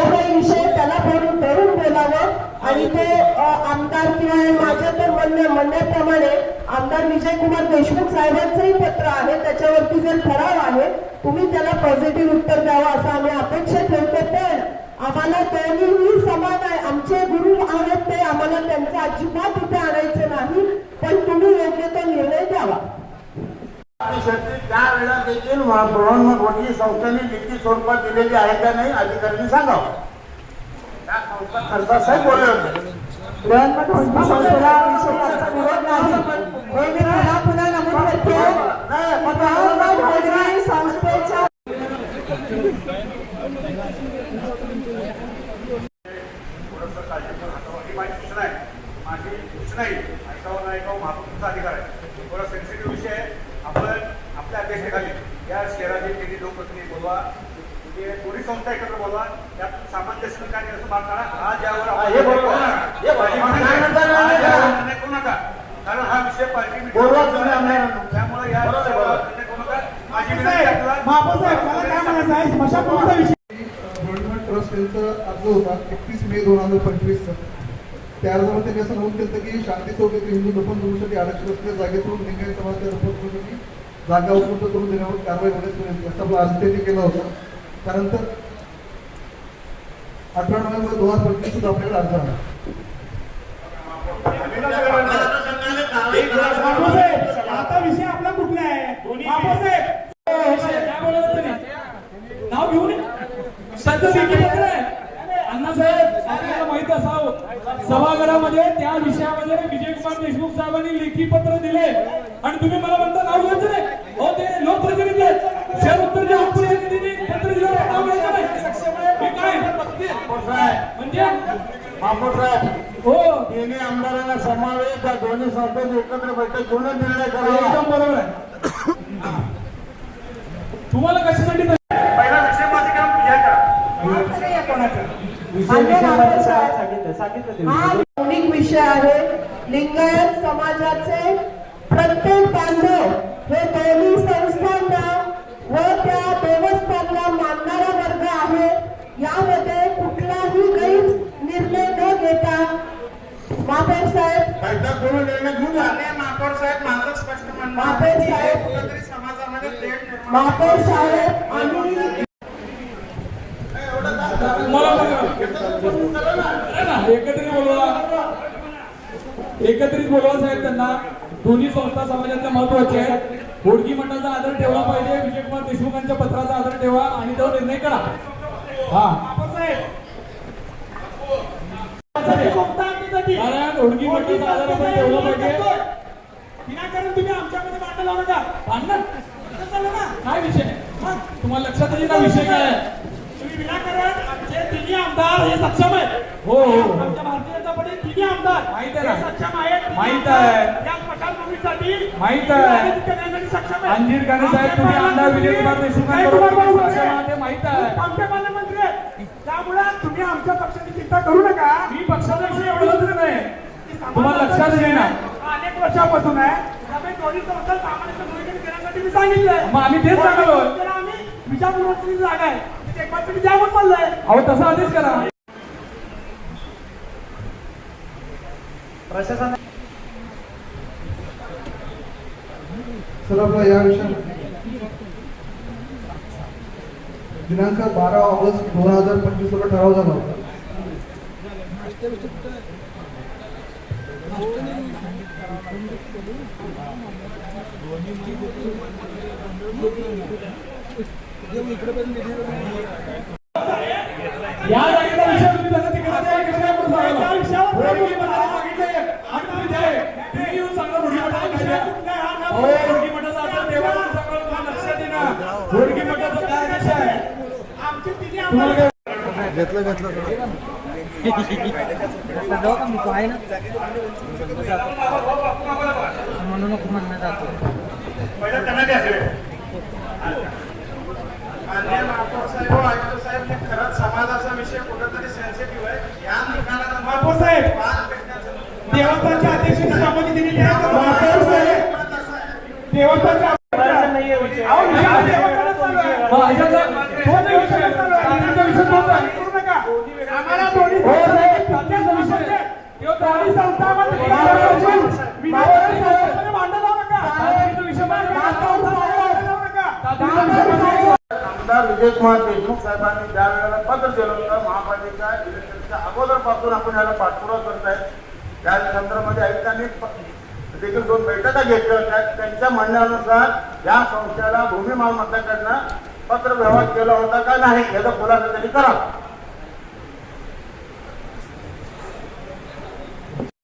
काही विषय त्याला बोलून धरून बोलावं आणि ते आमदार किंवा माझ्या तर म्हणण्याप्रमाणे आमदार विजयकुमार देशमुख साहेबांचंही पत्र आहे, त्याच्यावरती जर ठराव आहे तुम्ही त्याला पॉझिटिव्ह उत्तर द्यावं असं आम्ही अपेक्षा ठेवतो. पण आम्हाला दोन्हीही समान आहे, आमचे गुरु आहेत ते, आम्हाला त्यांचं अजिबात इथे आणायचं नाही, पण तुम्ही योग्य तो निर्णय द्यावा. त्या वेळेला देखील बृहन्मुख वकील संस्थेने लिखित स्वरूपात दिलेली आहे का नाही अधिकाऱ्यांनी सांगावं. त्या संस्था खासदार साहेब बोलले होते. बृहन्मुख वकील संस्थेला विषयाचा विरोध नाही, हे मी पुन्हा नमूद करते. बृहन्मुख वकील संस्थेच्या माझी सूचना आहे, ऐकावं नाही ऐकावं महापुरुषाचा अधिकार आहे. थोडा सेन्सिटिव्ह विषय आहे. आपण आपल्या अध्यक्षतेखाली या शहरातील काही लोकप्रतिनिधी बोलवा, म्हणजे पोलीस संस्था एकत्र बोलवा, त्यात सामंजस्य कार्य असं काढा. हा ज्यावर करू नका, कारण हा विषय पार्टी त्यामुळे या विषयावर करू नका. ट्रस्ट यांचा अर्ज होता 31 मे 2025 चा. त्या अर्जामध्ये त्यांनी असं नमूद केलं की शांती चौक येथे हिंदू दफनभूमीसाठी आरक्षित असलेल्या जागेतून लिंगायत समाजाच्या दफनभूमीसाठी जागा उपलब्ध करून देण्यावर कारवाई होण्यास विनंती असा आपला अर्ज त्यांनी केला होता. त्यानंतर 18 नोव्हेंबर 2025 सुद्धा आपल्याकडे अर्ज आला. आता विषय आपला कुठला आहे? नाव घेऊन पत्र आहे अण्णासाहेब, आपल्याला माहित असावं सभागृहामध्ये त्या विषयामध्ये विजयकुमार देशमुख साहेबांनी लेखी पत्र दिले आणि तुम्ही मला म्हणता नाव घ्यायचं नाही. हो, ते लोकप्रतिनिधी आहेत, शहर उत्तरच्या लोकप्रतिनिधींनी पत्र दिलं, नाव घ्यायचं नाही. हे काय म्हणजे हो, तिन्ही आमदारांना समावेश त्या दोन्ही संस्थेत एकत्र बैठक घेऊन निर्णय करा. एकदम बरोबर आहे. तुम्हाला कशासाठी पहिला विषय माझे काम क्लिअर करा. हा युनिक विषय आहे. लिंगायत समाजाचे प्रत्येक बांधव हे दोन्ही संस्थांना व त्या देवस्थानला मानणारा वर्ग आहे. यामध्ये कुठलाही गैर निर्णय न घेता महापौर साहेब बैठक करून निर्णय घेऊन झाले. महापौर साहेब माझं स्पष्ट म्हणणं, महापौर साहेब समाजामध्ये महापौर साहेब आम्ही एकत्रित बोलवा साहेब. त्यांना दोन्ही संस्था समाजाच्या महत्वाचे आहेत. होडगी मठाचा आदर ठेवला पाहिजे, विजयकुमार देशमुखांच्या पत्राचा आदर ठेवा आणि तो निर्णय करा. हा होडगी मठाचा आदर आपण ठेवला पाहिजे. विनाकारण तुम्ही आमच्यामध्ये भांडण लावू नका. भांडण काय विषय तुम्हाला लक्षात येईल का विषय काय आहे? तुम्ही विनाकारण आमचे तिन्ही आमदार हे सक्षम आहेत. हो हो, आमच्या भारतीय जनता पार्टी तिन्ही आमदार माहित आहे, सक्षम आहेत, माहित आहे. या स्मशानभूमीसाठी माहित आहे, सक्षम आहे. अंजीर खाने साहेब तुम्ही आमदार विजयकुमार देशमुखांबरोबर माहित आहे. आमचे पालकमंत्री आहेत, त्यामुळे तुम्ही आमच्या पक्षाची चिंता करू नका. मी पक्षाचा विषय एवढं नाही, तुम्हाला लक्षात येईल ना. अनेक वर्षापासून आहे. दोन्ही संस्था सामान्य भूमिकेने देण्यासाठी मी सांगितलंय. मग आम्ही तेच सांगलो. आम्ही विजापूरची जागा आहे, तुम्ही द्या म्हणून बोललाय. अहो तसा आदेश करा. प्रशासन सर आपला या विषयामध्ये दिनांक 12 ऑगस्ट 2025 रोजी ठराव झाला होता. या जागेचा विषय तुम्ही त्यांना तिकडे त्या विषयावर येऊन सांगा. होडगी मठाचा आता देवा लक्षात येईना. होडगी मठाचा काय विषय आहे? आमची घेतलं म्हणून म्हणणं जातो. खरंच समाजाचा विषय कुठेतरी सेन्सिटिव्ह आहे. या ठिकाणाला महापौर साहेब देवस्थानच्या अध्यक्षांची संमती दिलेली आहे. विजयकुमार देशमुख साहेबांनी ज्या वेळेला पत्र दिलं होतं महापालिका इलेक्शनच्या अगोदरपासून आपण याला पाठपुरावा करत आहेत त्या संदर्भामध्ये आयुक्तांनी देखील 2 बैठका घेतल्या होत्या. त्यांच्या म्हणण्यानुसार या संस्थेला भूमी मालमत्ताकडनं पत्र व्यवहार केला होता का नाही याचा खुलासा त्यांनी करावा.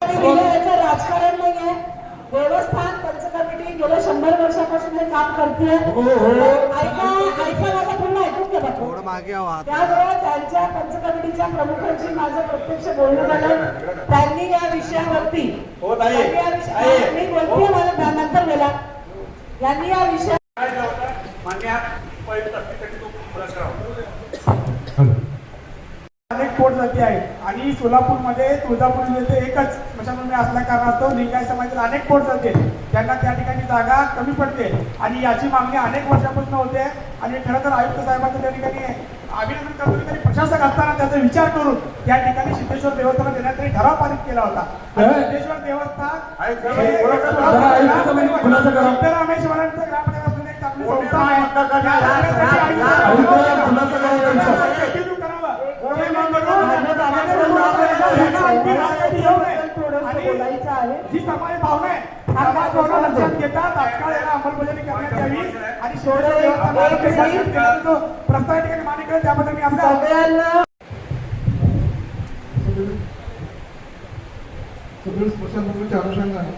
याचं राजकारण नाहीये. देवस्थान पंच कमिटी गेल्या 100 वर्षापासून हे काम करते. ऐका माझं पूर्ण ऐकून घ्या बापू. त्यामुळे त्यांच्या पंच कमिटीच्या प्रमुखांशी माझं प्रत्यक्ष बोलणं झालं. त्यांनी या विषयावरती मी बोलते मला नंतर बोला. यांनी या विषया मान्य पवित्र असतील तो खुलासा करावा. अनेक पोट जाती आहेत आणि सोलापूरमध्ये तुळजापूर येथे एकच स्मशानभूमी असल्या कारणास्तव लिंगायत समाजातील अनेक पोट जाते त्यांना त्या ठिकाणी जागा कमी पडते आणि याची मागणी अनेक वर्षापासून होते. आणि खरं तर आयुक्त साहेबांचं त्या ठिकाणी अभिनंदन करतो की त्यांनी प्रशासक असताना त्याचा विचार करून त्या ठिकाणी सिद्धेश्वर देवस्थान देण्यात त्यांनी ठराव पारित केला होता. सिद्धेश्वर देवस्थान सिद्धरामेश्वरांचं ग्रामपंचायत असून एक चांगली संस्था बोलायचं आहे. जी समाज भावना आहे समाज भावना लक्षात घेता तात्काळ याला अंमलबजावणी करण्यात यावी आणि प्रस्ताव ठिकाणी मान्य करेल त्याबद्दल मी आपल्या सगळ्यांना सगळे स्मशानभूमीच्या अनुषंगाने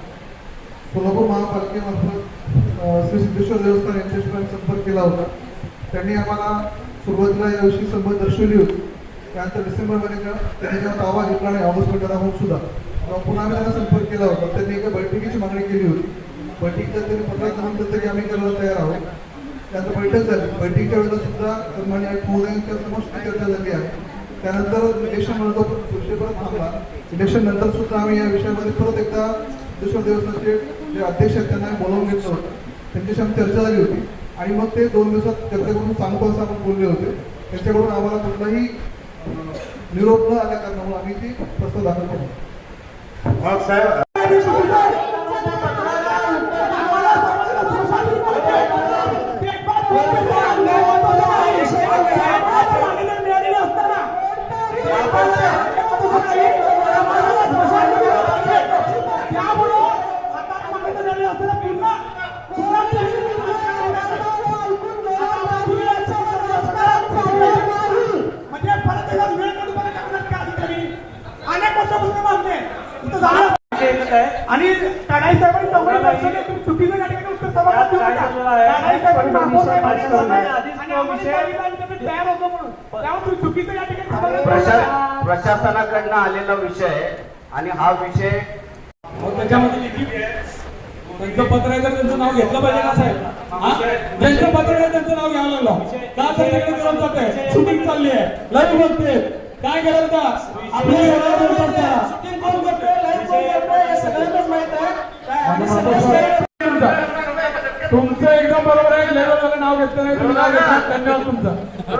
सोलापूर महापालिकेमार्फत श्री सिद्धेश्वर देवस्थान यांच्याशी आम्ही संपर्क केला होता. त्यांनी आम्हाला सुरुवातीला याविषयी संमती दर्शवली होती. त्यानंतर डिसेंबरमध्ये त्यांनी जेव्हा दावा घेतला आणि ऑगस्ट मध्ये राहून सुद्धा तेव्हा पुन्हा आम्ही त्यांना संपर्क केला होता. त्यांनी एका बैठकीची मागणी केली होती. बैठकीच्या त्यांनी 15 नंतर तरी आम्ही करायला तयार आहोत. त्यानंतर बैठक झाली. बैठकीच्या वेळेला सुद्धा सन्मान्य आयुक्त महोदयांच्या समोर चर्चा झाली आहे. त्यानंतर इलेक्शन म्हणतो विषय परत थांबला. इलेक्शन नंतर सुद्धा आम्ही या विषयामध्ये परत एकदा सिद्धेश्वर देवस्थानचे जे अध्यक्ष आहेत त्यांना बोलावून घेतलं होतं. त्यांच्याशी आमची चर्चा झाली होती आणि मग ते 2 दिवसात चर्चा करून सांगतो असं आपण बोलले होते. त्यांच्याकडून आम्हाला कुठलाही निरोप न आल्या कारणामुळे आम्ही ती प्रस्ताव दाखल केला. मग साहेब आणि कानाई साहेबांनी संबंध दर्शवले तुम्ही चुकीचं या ठिकाणी उत्तर सभागृहात देऊ नका. कानाई साहेबांनी महापौर साहेबांनी आणि आम्हाला सांगितलं तयार होतो म्हणून त्यामुळे तुम्ही चुकीचं या ठिकाणी सभागृहात प्रशासनाकडनं आलेला विषय आणि हा विषय त्याच्यामध्ये लिखित त्यांचं पत्र आहे तर त्यांचं नाव घेतलं पाहिजे का साहेब? ज्यांचं पत्र आहे त्यांचं नाव घ्यावं लागलं का सगळीकडे गरज जाते शूटिंग चालली आहे लाईव्ह बघते काय गरज का आपली शूटिंग कोण करतोय लाईव्ह कोण करतोय हे सगळ्यांनाच माहित आहे. तुमचं एकदम बरोबर आहे. लेवलवाला नाव घेतलं नाही तुम्ही नाव घेतलं धन्यवाद तुमचं.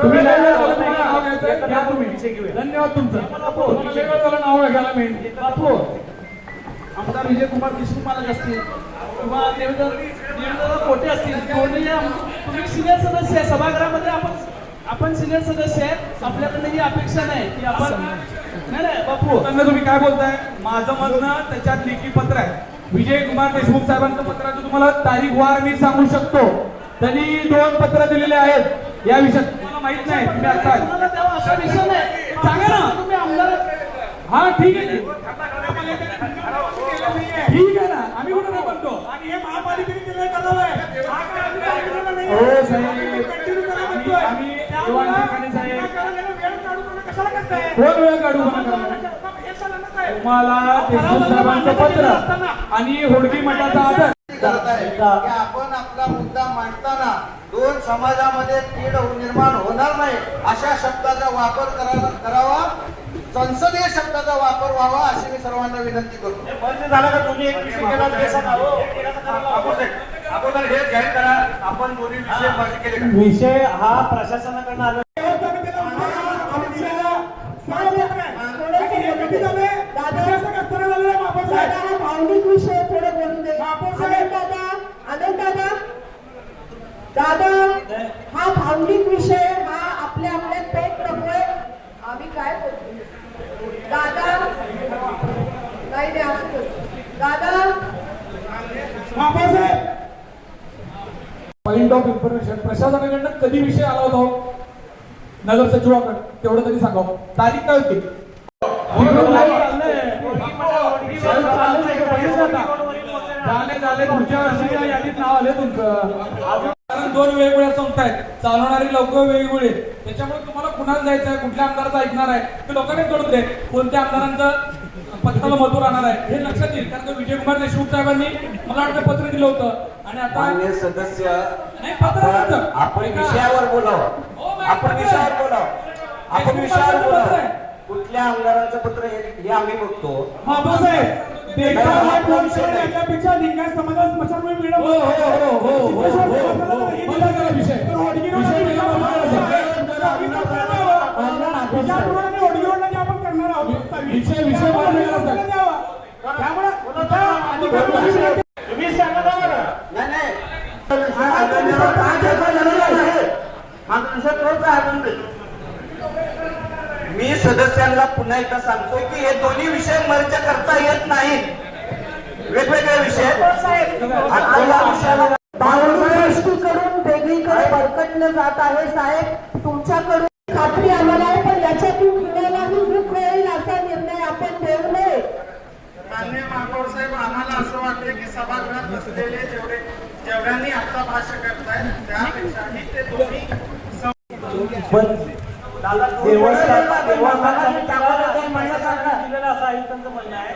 तुम्ही लेवलवाला नाव घ्यायचं घ्या तुम्ही धन्यवाद तुमचं. लेवलवाला नाव घ्यायला मिळेल बापू आमदार विजयकुमार देशमुख महाराज असतील किंवा देवेंद्र कोटे असतील तुम्ही सिनियर सदस्य आहे सभागृहामध्ये आपण सिनियर सदस्य आहे आपल्याकडे ही अपेक्षा नाही की आपण नाही बापू त्यांना तुम्ही काय बोलताय. माझं म्हणणं त्याच्यात लेखी पत्र आहे. विजयकुमार देशमुख साहेबांचं पत्राचं तुम्हाला तारीखवार मी सांगू शकतो. त्यांनी 2 पत्र दिलेले आहेत या विषयात तुम्हाला माहित नाही. तुम्ही आता असा विषय नाही सांगा ना तुम्ही आमदार हा ठीक आहे ठीक आहे ना आम्ही कुठं नाही म्हणतो आणि हे महापालिकेने निर्णय करावा आहे. वेळ काढू तुम्हाला देशमुख साहेबांचं पत्र आणि होडगी मठाचा आदर आपण आपला मुद्दा मांडताना 2 समाजामध्ये तीड निर्माण होणार नाही अशा शब्दाचा वापर करावा. संसदीय शब्दाचा वापर व्हावा अशी मी सर्वांना विनंती करतो. बंद झाला का तुम्ही एक विषय केला अगोदर हे जाहीर करा आपण दोन्ही विषय बंद केले का? विषय हा प्रशासनाकडनं आला. भावनिक विषय थोडे बोलून दे. आनंद दादा हा भावनिक विषय हा बाबासाहेब पॉइंट ऑफ इन्फॉर्मेशन प्रशासनाकडनं कधी विषय आला होता नगर सचिवाकडे तेवढं तरी सांगावं तारीख काय होती झाले पुढच्या वर्षीच्या यादीत नाव आले तुमचं कारण दोन वेगवेगळ्या संस्था आहेत चालवणारी लोक वेगवेगळी त्याच्यामुळे तुम्हाला कुणाला जायचं आहे कुठल्या आमदाराचं ऐकणार आहे ते लोकांनी कळून दे कोणत्या आमदारांचं पत्राला महत्व राहणार आहे हे लक्षात येईल कारण विजयकुमार देशमुख साहेबांनी मला वाटतं पत्र दिलं होतं आणि आता मान्य सदस्य नाही पत्र नव्हतं. आपण ऐका. विषयावर बोलावं हो, मॅम, आपण पत्र विषयावर आहे. बोलावं आपण देशमुख विषयावर साहेबांचं पत्र बोलावं आहे. कुठल्या आमदारांचं पत्र हे आम्ही बघतो बाबासाहेब देशाला हा विषय त्याच्यापेक्षा लिंगायत समाजात स्मशानभूमी मिळणं हो, हो, हो, हो, हो, हो, हो. बंद करा विषय. विषय वेगळा बंद करा. विचारपूर्वक आणि ओढगीवरनं जे आपण करणार आहोत विषय बंद करा. त्यामुळे आता अधिकारी तुम्ही सांगा ना मला. नाही नाही माझा विषय तोच आहे म्हणते. मी सदस्यांना पुन्हा एकदा सांगतो की हे दोन्ही विषय मर्ज करता येत नाहीत वेगवेगळे विषय आता या विषयाला दृष्टीकडून वेगळीकडे भरकटलं जात आहे साहेब तुमच्याकडून खात्री आम्हाला आहे पण याच्यातून कुणालाही दुःख होईल असा निर्णय आपण देऊ नये माननीय महापौर साहेब आम्हाला असं वाटतं की सभागृहात बसलेले जेवढ्यांनी आता भाष्य करतायत त्यापेक्षाही ते दोन्ही दिलेलं असं आयुक्तांचं म्हणणं आहे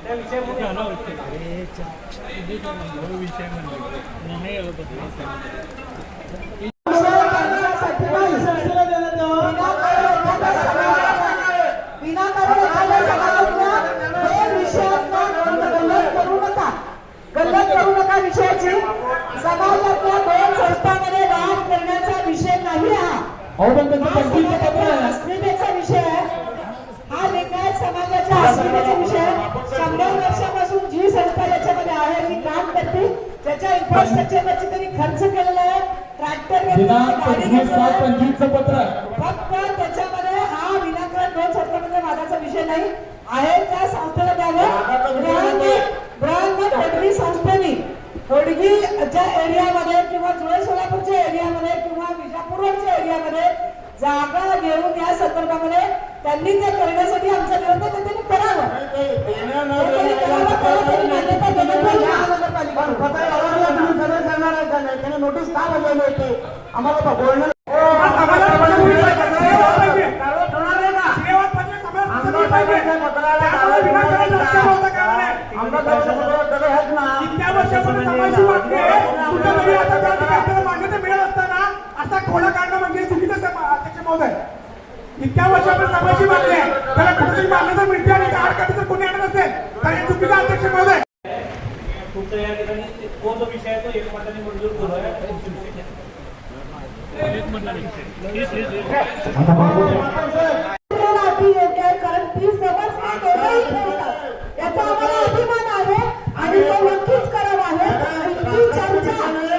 त्या विनाकारण एखाद्या सभागृहात हे विषयांना गल्लत करू नका विषयाची समाजातल्या दोन संस्थांमध्ये वाद करण्याचा विषय नाही हा अस्मितेचा विषय आहे हा लिंगायत समाजाच्या अस्मितेचा विषय आहे 100 वर्षापासून जी संस्था याच्यामध्ये आहे ती काम करते त्याच्या इन्फ्रास्ट्रक्चरवरची त्यांनी खर्च केलेला आहे ट्रॅक्टर पत्र फक्त त्याच्यामध्ये हा विनाकारण दोन संस्थांमध्ये वादाचा विषय नाही आहे त्या संस्थेला द्यावं ब्रह्ममत तडवी संस्थेने होडगीच्या एरियामध्ये किंवा जुळे सोलापूरच्या एरियामध्ये किंवा विजापूरच्या एरियामध्ये जागा घेऊन या संदर्भामध्ये त्यांनी ते करण्यासाठी आमचा विरोध आहे, ते त्यांनी करावं नोटीस का बजावली होती आम्हाला बोलणं मान्यता मिळत असताना असा खोडा काढणं म्हणजे चुकीचं अध्यक्ष महोदय इतक्या वर्षापर्यंत समाजाची मागणी आहे त्याला कुठेतरी मान्यता मिळते आणि आड काढते जर कोणी आणत असेल तर हे चुकीचं अध्यक्ष महोदय तुमचा या ठिकाणी तो जो विषय आहे तो एकमताने मंजूर करूया योग्य आहे कारण ती समस्या दोघंही ठेवतात याचा आम्हाला अभिमान आहे आणि तो नक्कीच करावा आहे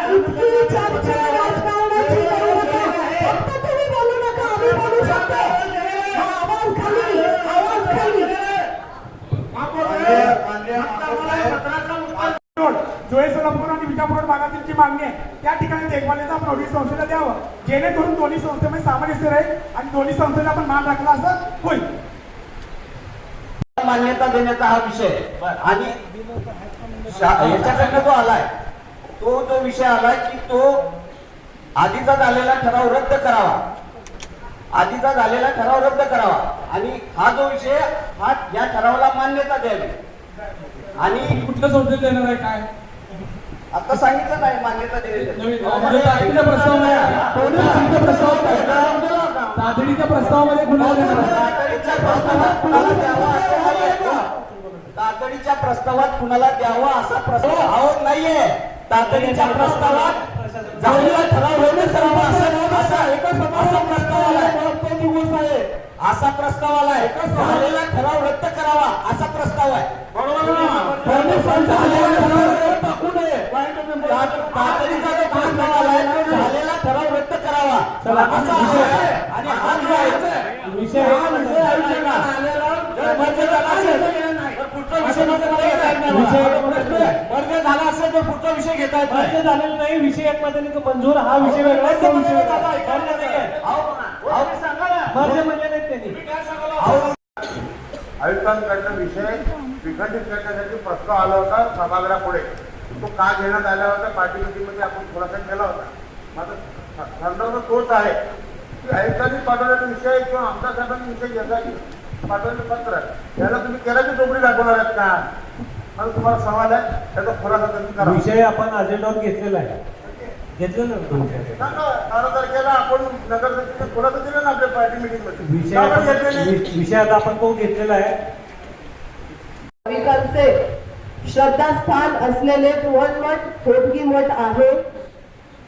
इतकी चर्चा राजकारणाची करू नका फक्त तुम्ही बोलू नका आम्ही बोलू शकतो आवाज खाली जुळे सोलापूर आणि विजापूर भागातील जी मागणी आहे त्या ठिकाणी देखभालीचा आपण ओढी संस्थेला द्यावं जेणेकरून दोन्ही संस्थेमध्ये सामंजस्य राहील आणि दोन्ही संस्थेला आपण मान राखला असं होईल मान्यता देण्याचा हा विषय आणि याच्याकडनं जो आलाय तो जो विषय आलाय की तो आधीचा झालेला ठराव रद्द करावा आणि हा जो विषय हा या ठरावाला मान्यता द्यावी आणि कुठल्या संस्थेत देणार आहे काय आता सांगितलं नाही मान्यता दिलेली तातडीच्या प्रस्तावामध्ये तातडीच्या प्रस्तावात कुणाला द्यावा असा प्रस्ताव आवड नाहीये तातडीच्या प्रस्तावात झालेला ठराव रद्द करावा असा प्रस्ताव आलाय झालेला ठराव रद्द करावा असा प्रस्ताव आहे तातडीचा जो प्रस्ताव आलाय झालेला ठराव रद्द करावा असा आहे आणि हा जो आहे विषय पुढचा विषय झाला असेल तर पुढचा विषय घेता येत नाही. मर्ज झालेलं नाही, विषय एकमताने तो मंजूर, हा विषय वेगळा आहे, तो विषय वेगळा आहे. मर्ज नाही आहे. मर्ज म्हणजे नाहीत त्यांनी. आयुक्तांकडनं विषय विखंडित करण्यासाठी प्रस्ताव आला होता सभागृहापुढे. तो का घेण्यात आला होता पार्टी मिटिंगमध्ये आपण खुलासा केला होता. माझा संदर्भ तोच आहे की आयुक्तांनी पाठवलेला विषय किंवा आमदार साहेबांनी विषय घेतला पाठवलेलं पत्र याला तुम्ही केराची टोपली दाखवणार आहेत का? मला तुम्हाला सवाल आहे, त्याचा खुलासा तुम्ही करा. विषय आपण अजेंडावर घेतलेला आहे, घेतलेला ना तो विषय. सांगा, 12 तारखेला आपण नगरसेवकांनी खुलासा दिला ना आपल्या पार्टी मिटिंगमध्ये. विषय का बरं घेतले नाही? विषयात आपण तो घेतलेला आहे. भाविकांचे श्रद्धास्थान असलेले बृहन्मठ होडगी मठ आहे.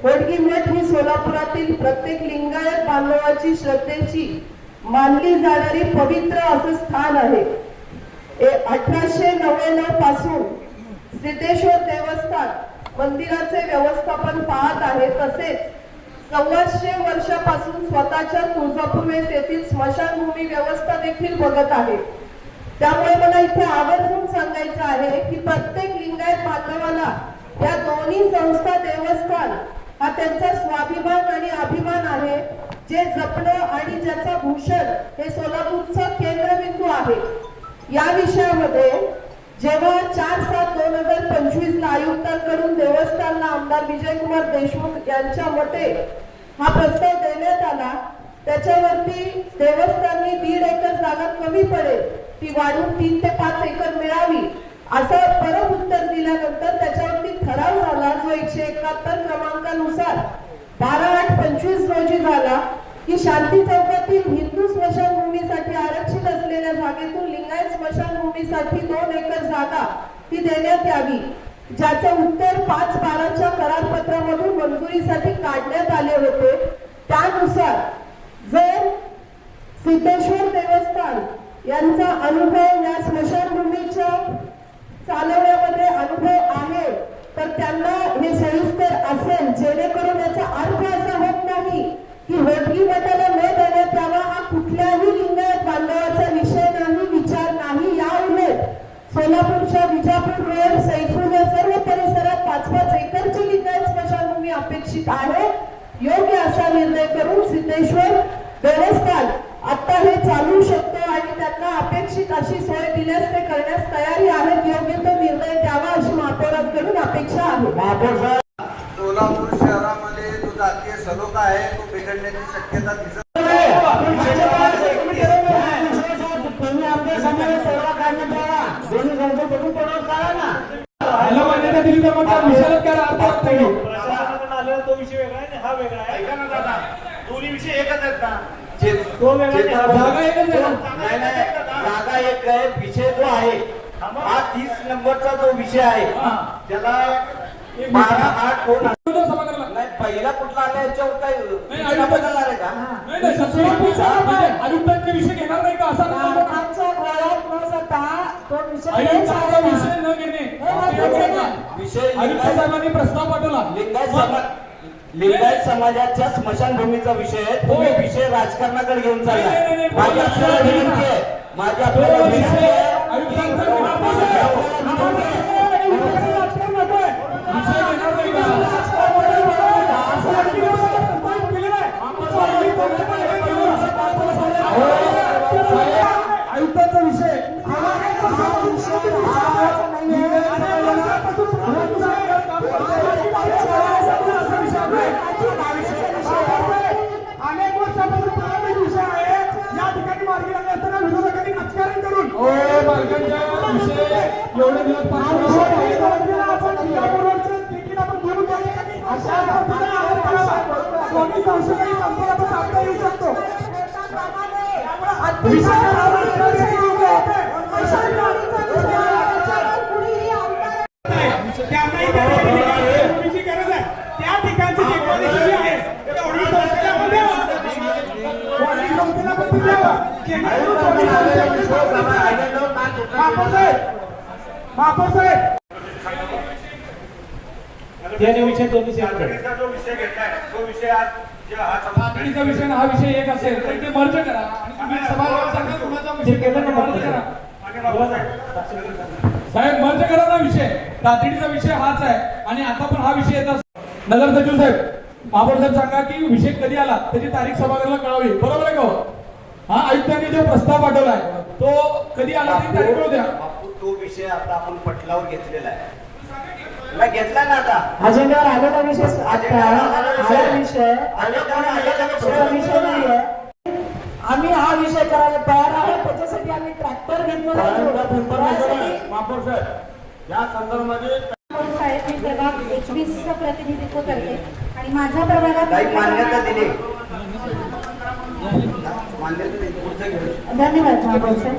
होडगी मठ ही सोलापुरातील प्रत्येक लिंगायत बांधवाची श्रद्धेची मानली जाणारी पवित्र असं स्थान आहे. 1899 पासून सिद्धेश्वर देवस्थान मंदिराचे व्यवस्थापन पाहत आहे. तसेच 1400 वर्षापासून स्वतःच्या तुळजापूर वेस येथील स्मशानभूमी व्यवस्था देखील बघत आहे. त्यामुळे मला इथे आवर्जून सांगायचं आहे की प्रत्येक लिंगायत बांधवाला या दोन्ही संस्था देवस्थान हा त्यांचा स्वाभिमान आणि अभिमान आहे, जे जपणं आणि ज्याचा भूषण हे सोलापूरचा केंद्रबिंदू आहे. या विषयामध्ये जेव्हा 4/7/2025 ला आयुक्तांकडून देवस्थानला आमदार विजयकुमार देशमुख यांच्या मते हा प्रस्ताव देण्यात आला, त्याच्यावरती देवस्थाननी 1.5 एकर जागा कमी पडेल, ती वाढून 3 ते 5 एकर मिळावी असं परत उत्तर दिल्यानंतर त्याच्यावरती ठराव झाला, जो 171 क्रमांकानुसार 12/8/25 रोजी झाला की शांती चौकातील हिंदू स्मशानभूमीसाठी आरक्षित असलेल्या जागेतून लिंगायत स्मशानभूमीसाठी 2 एकर जागा ती देण्यात यावी, ज्याचं उत्तर 5/12च्या करारपत्रामधून मंजुरीसाठी काढण्यात आले होते. त्यानुसार जर सिद्धेश्वर देवस्थान यांचा अनुभव या स्मशानभूमीच्या चालवण्यामध्ये अनुभव आहे तर त्यांना हे सोयीस्कर असेल, जेणेकरून याचा अर्थ असा होत नाही की होडगी मठाला न देण्यात यावा हा कुठल्याही लिंगायत बांधवाचा विषय नाही, विचार नाही. या उलट सोलापूरच्या विजापूर रोड सैफूर या सर्व परिसरात 5-5 एकरची लिंगायत स्मशानभूमी अपेक्षित आहे. योग्य असा निर्णय करून सिद्धेश्वर देवस्थान आता हे चालू शकतो आणि त्यांना अपेक्षित अशी सोय दिल्यास ते करण्यास तयारी आहेत. योग्य तो निर्णय द्यावा अशी महापौरांकडून अपेक्षा आहे. सोलापूर शहरामध्ये जो जातीय सलोखा आहे तो बिघडण्याची शक्यता दिसत ह्याला मान्यता दिली तर मग त्या विषयाला काय अर्थ वाटत नाही. प्रशासनाकडून आलेला तो विषय वेगळा आहे आणि हा वेगळा आहे. ऐका ना दादा, दोन्ही विषय एकच आहेत ना? तो वेगळा आहे. जागा एकच आहे ना? नाही नाही, जागा एक आहे. विषय जो आहे हा 30 नंबरचा जो विषय आहे त्याला 12/8 सभागृहाला. नाही, पहिला कुठला आला याच्यावर काय नाही, सूचना बदलणार आहे का? नाही नाही, सोलापूरचा म्हणजे आयुक्तांचे विषय घेणार नाही का असा आमच्या गोळ्यात न जाता तो विषय आयुक्तांचा विषय न घेणे विषय आयुक्त साहेबांनी प्रस्ताव पाठवला. लिंगायत समाजाच्या स्मशानभूमीचा विषय आहे. तुम्ही विषय राजकारणाकडे घेऊन नाही, नाही, चालला. नाही, माझी आपल्याला विनंती आहे, माझी आपल्याला तो विनंती विषय आहे. आयुक्तांचा घेणार नाही. विषय घेणार नाही का? आयुक्तांचा विषय अनेक वर्षापासून पुरातन विषय आहे. या ठिकाणी मार्गी लागले असताना विरोधकांनी राजकारण करून मालकांचा विषय एवढे दिवस स्वामी संशोधन संस्थेला साधता येऊ शकतो. गरज आहे त्या ठिकाणची जे काही विषय आहे स्वामी संस्थेला पण द्यावा. बापूसाहेब त्याने विषय दोन्ही सेम करा. तातडीचा जो विषय घेतलाय तो विषय आज जे हा तातडीचा विषय आणि हा विषय एक असेल तर ते मर्ज करा आणि तुम्ही सभागृहात सांगा तुमचा विषय केला तर मर्ज करा. मान्य बाबासाहेब साहेब मर्ज करा ना विषय, तातडीचा विषय हाच आहे आणि आता पण हा विषय येतात. नगर सचिव साहेब, महापौर साहेब सांगा की विषय कधी आला त्याची तारीख सभागृहाला कळावी, बरोबर आहे का हो? हा, आयुक्तांनी जो प्रस्ताव पाठवलाय तो कधी आला ती तारीख कळू द्या. बापू, तो विषय आता आपण पटलावर घेतलेला आहे. तुला घेतला ना आता अजेंड्यावर आलेला विषय आला विषय विषय नाहीये. आम्ही हा विषय करायला तयार आहोत, त्याच्यासाठी आम्ही ट्रॅक्टर घेतलो. महापौर साहेब या संदर्भामध्ये साहेब मी प्रभाग 21चं प्रतिनिधित्व करते आणि माझ्या प्रभागात काही मान्यता दिली, मान्यता दिली. पुढचं घेऊ. धन्यवाद महापौर साहेब.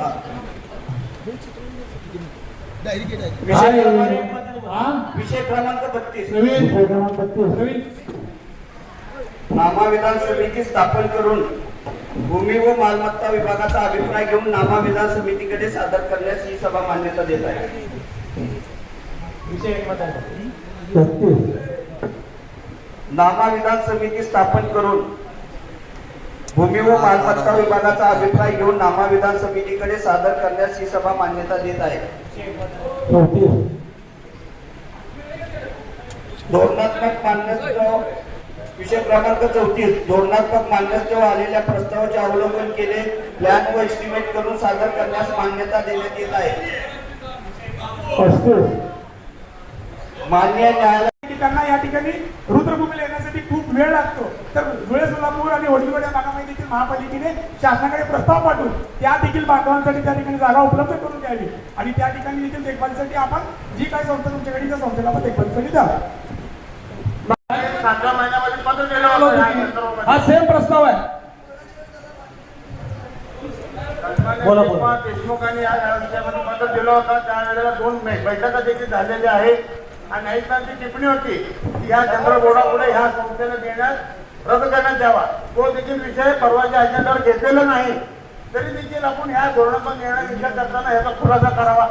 विषय क्रमांक 32 प्रवीण नामा विधान समिती स्थापन करून भूमी व मालमत्ता विभागाचा अभिप्राय घेऊन नामा विधान समितीकडे सादर करण्यास ही सभा मान्यता देत आहे. नामा विधान समिती स्थापन करून भूमी व मालमत्ता विभागाचा अभिप्राय घेऊन नामा विधान समितीकडे सादर करण्यास ही सभा मान्यता देत आहे. धोरणात्मक मान्यता विषय क्रमांक 34 धोरणात्मक मान्यतेवर आलेल्या प्रस्तावाचे अवलोकन केले, प्लॅन व एस्टिमेट करून सादर करण्यास मान्यता देण्यात येत आहे. मान्य न्यायालय त्यांना या ठिकाणी रुद्रभूमीला येण्यासाठी खूप वेळ लागतो, तर धुळे, सोलापूर आणि वडीलवाड या भागामध्ये देखील महापालिकेने शासनाकडे प्रस्ताव पाठवून त्या देखील बांधवांसाठी त्या ठिकाणी जागा उपलब्ध करून द्यावी आणि त्या ठिकाणी देखील देखभालीसाठी आपण जी काही संस्था तुमच्याकडे त्या संस्थेला आपण देखभालीसाठी द्यावी. 7व्या महिन्यामध्ये पत्र दिलं होतं या संदर्भामध्ये. हा सेम प्रस्ताव आहे. बोला. देशमुखांनी या विषयामध्ये पत्र दिलं होतं. त्यावेळेला 2 बैठका देखील झालेल्या आहेत आणि आयुक्तांची टिप्पणी होती की या चंद्र बोर्डापुढे ह्या संस्थेला देण्यास रद्द करण्यात यावा. तो देखील विषय परवाच्या अजेंड्यावर घेतलेला नाही, तरी देखील आपण ह्या धोरणात्मक निर्णय विचार करताना ह्याचा खुलासा करावा.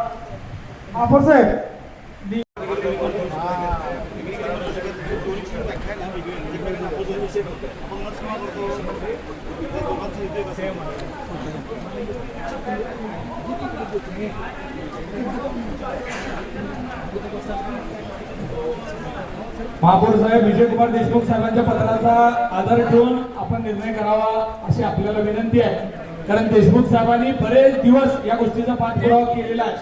महापौर साहेब महापौर साहेब विजयकुमार देशमुख साहेबांच्या पत्राचा आधार ठेवून आपण निर्णय करावा अशी आपल्याला विनंती आहे, कारण देशमुख साहेबांनी बरेच दिवस या गोष्टीचा पाठपुरावा केलेला आहे.